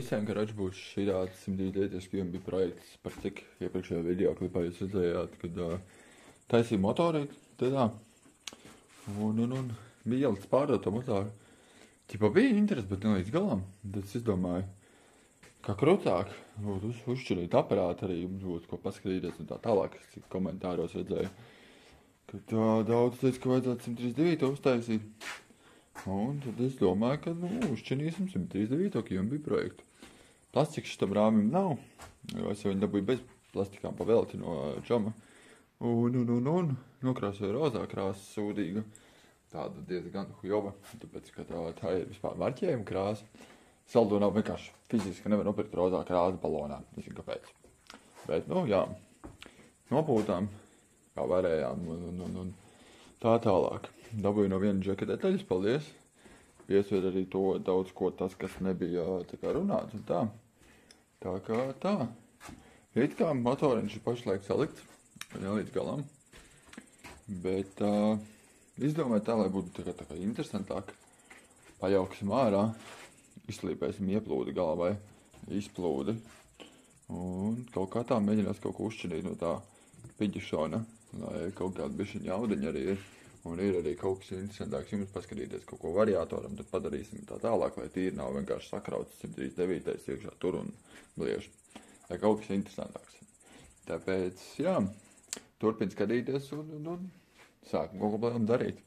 visiem, ka redz būs šī tāds 120 QMB projekts, par cik iepriekšējā video klipā jūs redzējāt, kad taisīja motorīti, tādā. Un bija ielicis pārdot to motoru. Ķipa bija interesi, bet ne līdz galam. Tad es izdomāju, kā krūtāk būtu uzšķirīt aparātu, arī jums būtu ko paskatīties un tā tālāk, cik komentāros redzēju. Kad daudz teica, ka vajadzētu 139 uztaisīt. Un tad es domāju, ka uzšķirīsim 139 QMB projektu. Plastikas šitam rāmim nav, jo es jau viņu dabūju bez plastikām pa velti no džama. Un nokrāsoju rozā krāsa sūdīga. Tāda diezgan hujova, tāpēc, ka tā ir vispār marķējuma krāsa. Saldo nav vienkārši fiziski, nevar nopirkt rozā krāsa balonā, nezinu kāpēc. Bet, jā, nopūtām, kā varējām, un tā tālāk. Dabūju no viena džeka detaļas, paldies. Piesver arī to daudz ko tas, kas nebija tā kā runāts un tā. Tā kā tā. It kā motoriņš ir pašlaik salikts, ne līdz galam. Bet izdomāju tā, lai būtu tā kā interesantāk. Pajauksim ārā, izslīpēsim ieplūdi galā vai izplūdi. Un kaut kā tā mēģinās kaut ko uzšķirīt no tā piģišona, lai kaut kāda bišķiņa jaudiņa arī ir. Un ir arī kaut kas interesantāks jums paskatīties kaut ko variātoram, tad padarīsim tā tālāk, lai tīri nav vienkārši sakrauts 139. iekšā tur un bliež. Lai kaut kas interesantāks. Tāpēc, jā, turpin skatīties un sākam kaut ko plēnam darīt.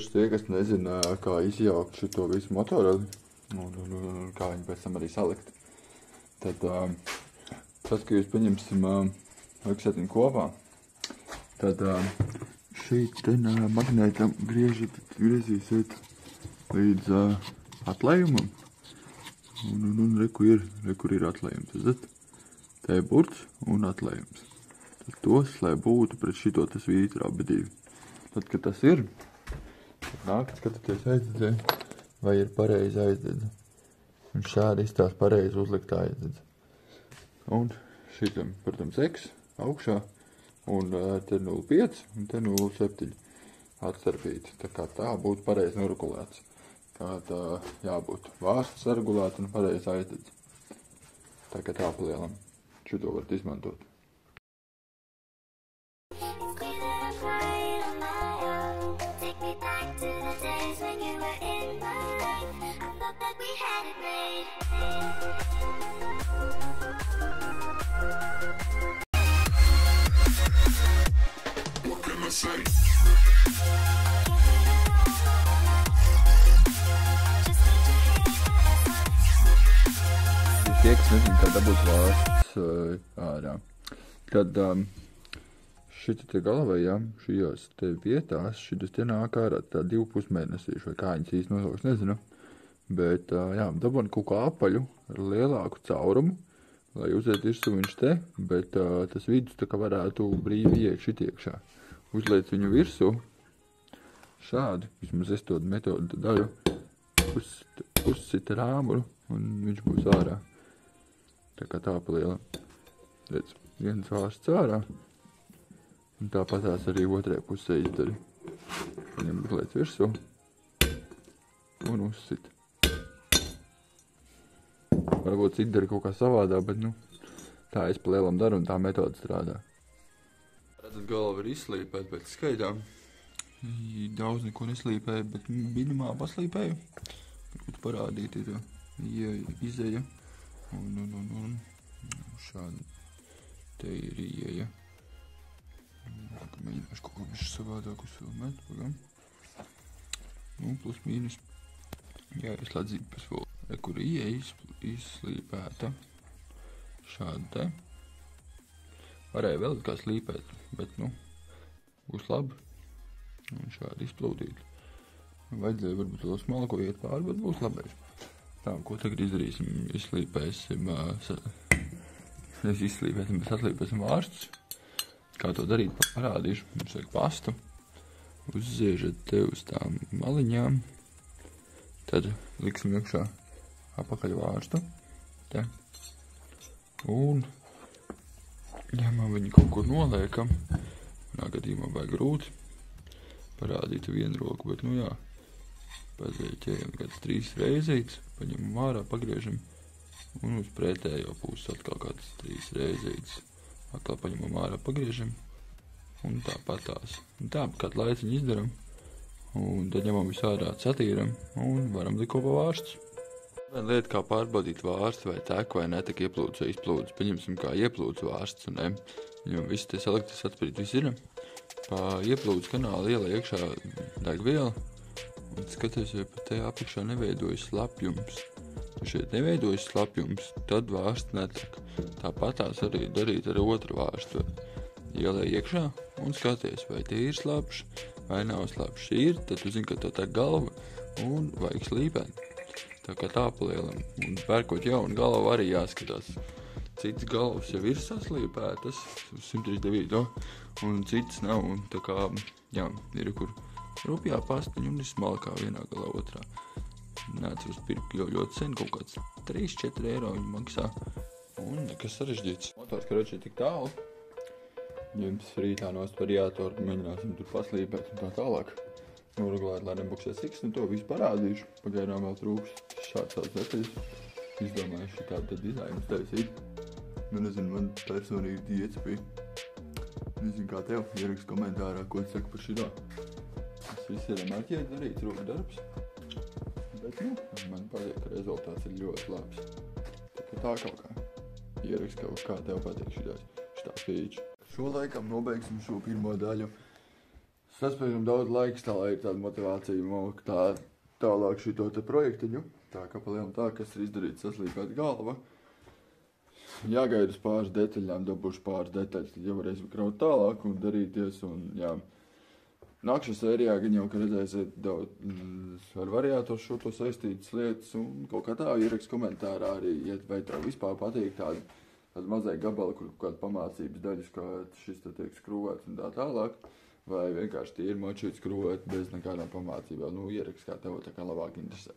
Tie, kas nezina, kā izjaukt šito visu motoreli un kā viņu pēc tam arī salikt, tad tas, ka jūs paņemsim liksētiņu kopā, tad šeit magnētam griezīsiet līdz atlējumam un rekur ir atlējums. Tad te ir burts un atlējums. Tad tos, lai būtu pret šito tas vītra abi divi. Tad, kad tas ir, tad nākat skatāties aizdedzē, vai ir pareizi aizdedze. Un šādi izstās pareizi uzlikt aizdedze. Un šitam, protams, X augšā, un te 0,5 un te 0,7 atstarpīti. Tā kā tā būtu pareizi noregulēts. Kā tā jābūt vārsts saregulēt un pareizi aizdedze. Tā kā tā palielam. Šito varat izmantot. Tie, kas nezinu, kā dabūt vārsts ārā. Tad šita te galvā, šajās te vietās, šitas te nāk ārā tā 2,5 mēnesīši, vai kā viņas īsti nosauks, nezinu. Bet, dabūni kaut kā apaļu ar lielāku caurumu, lai uziet virsū viņš te, bet tas vidus tā kā varētu brīvi iet šit iekšā. Uzliec viņu virsū, šādi, vismaz es to metodu daļu, uzsit rāmuru, un viņš būs ārā. Tā kā tā paliela. Redz, viens vārsts ārā, un tāpatās arī otrajā pusē izdari. Viņam uzliec virsū, un uzsit. Varbūt cik dara kaut kā savādā, bet, tā es palielam daru, un tā metoda strādā. Redzat, galva ir izslīpēt pēc skaidām. Daudz neko neslīpēju, bet minimā paslīpēju. Varbūt parādīt ir izeja. Un šādi te ir ieja. Mēģināšu kaut ko bišķi savādāk uzfilmēt, pagam. Plus mīnus. Jāieslēdz zipas vēl. Kur ieja izslīpēta. Šādi te. Varēja vēl kā slīpēt, bet, būs labi. Un šādi izplūdīt. Vajadzēja varbūt vēl smalko iet pāri, bet būs labais. Tā, ko tagad izdarīsim? Izslīpēsim Es izslīpēsim, bet atlīpēsim vārstus. Kā to darīt, parādīšu. Mums vajag pastu. Uzziežat te uz tām maliņām. Tad liksim iekšā apakaļ vārstu. Te. Un ņemam viņu kaut kur noliekam. Manā gadījumā vajag grūti parādīt vienu roku, bet nu jā. Pazīķējam kāds 3 reizītes, paņemam ārā, pagriežam. Un uz pretējo pusi atkal kāds 3 reizītes. Atkal paņemam ārā, pagriežam. Un tāpatās. Un tā kādu laiciņu izdaram. Un tad ņemam visu ārā, satīram un varam likt kopā vārstus. Viena lieta, kā pārbaudīt vārstu vai teku vai netek ieplūdus vai izplūdus. Paņemsim kā ieplūdus vārsts un ne. Viņam viss tie selektis atspirīt viss ir. Pa ieplūdus kanālu ielai iekšā degviela. Un skaties, ja pat te apakšā neveidojas slapjums. Ja šeit neveidojas slapjums, tad vārsts netek. Tāpatās arī darīt ar otru vārstu. Ielai iekšā un skaties, vai tie ir slapši vai nav slapši. Ir, tad tu zini, ka tev tek galva un vajag slīpēt. Tā kā tā palielam. Un pērkot jaunu galvu arī jāskatās. Citas galvas jau ir saslīpētas uz 139. Un citas nav. Un tā kā, jā, ir kur rupjā pastiņa un ir smalkā vienā galā otrā. Neatceros pirkt ļoti sen, kaut kāds 3-4 eiro viņi maksā. Un nekas sarežģīts. Motors, ka redz tik tālu. Jums rītā nost variātoru, mēģināsim tur paslīpēt un tā tālāk. Noregulēt, lai nebuksē siksni, to visu parādīšu. Pagaidām vēl trūks šāds tāds detaļas. Izdomājuši tādu dizainu taisīt. Nu nezinu, man personīgi iecipīja. Nezinu kā tev, ierakst komentārā, ko tu saki par šitā. Tas viss ir marķēt darīt, roku darbs. Bet, nu, man patīk, ka rezultāts ir ļoti labs. Tā kaut kā. Ierakst kaut kā tev patīk šitā feature. Šo laikam nobeigsim šo pirmo daļu. Saspējam daudz laiks, tā lai ir tāda motivācija mūk tā tālāk šito te projektiņu. Tā kā palielam tā, kas ir izdarīts saslīpēt galva. Jāgaida uz pāris detaļām, dabūšu pāris detaļas, tad jau varēsim kraut tālāk un darīties. Un, jā. Nākšā sērijā gan jau, ka redzēsiet daudz ar variātoru šo to saistītas lietas un kaut kā tā ierakst komentārā arī, ja vai tev vispār patīk tādi mazai gabali, kur kāda pamācības daļas, kā šis te tiek skrūvēts un tā tālāk, vai vienkārši tīri močīt skrūvēt bez nekādām pamācībām. Nu, ierakst, kā tev tā kā labāk interesē.